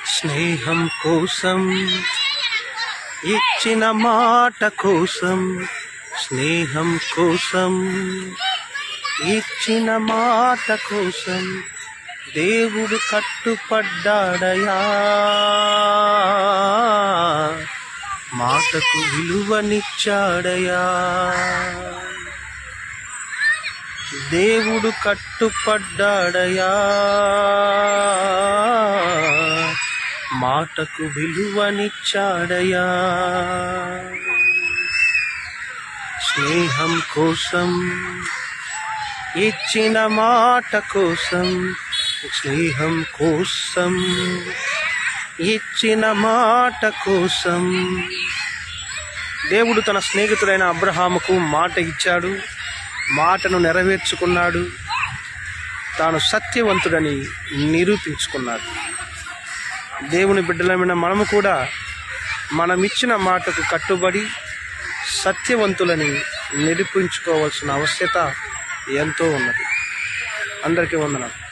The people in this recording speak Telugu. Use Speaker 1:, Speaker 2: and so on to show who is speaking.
Speaker 1: స్నేహం కోసం ఇచ్చిన మాట కోసం, స్నేహం కోసం ఇచ్చిన మాట కోసం దేవుడు కట్టుపడ్డాడయా. మాటకు విలువనిచ్చాడయా. దేవుడు కట్టుపడ్డాడయా. మాటకు విలువనిచ్చాడయా. స్నేహం కోసం ఇచ్చిన మాట కోసం, స్నేహం కోసం ఇచ్చిన మాట కోసం దేవుడు తన స్నేహితుడైన అబ్రహాముకు మాట ఇచ్చాడు. మాటను నెరవేర్చుకున్నాడు. తాను సత్యవంతుడని నిరూపించుకున్నాడు. దేవుని బిడ్డలమైన మనము కూడా మనమిచ్చిన మాటకు కట్టుబడి సత్యవంతులని నిరూపించుకోవాల్సిన ఆవశ్యకత ఎంతో ఉన్నది. అందరికీ వందనాలు.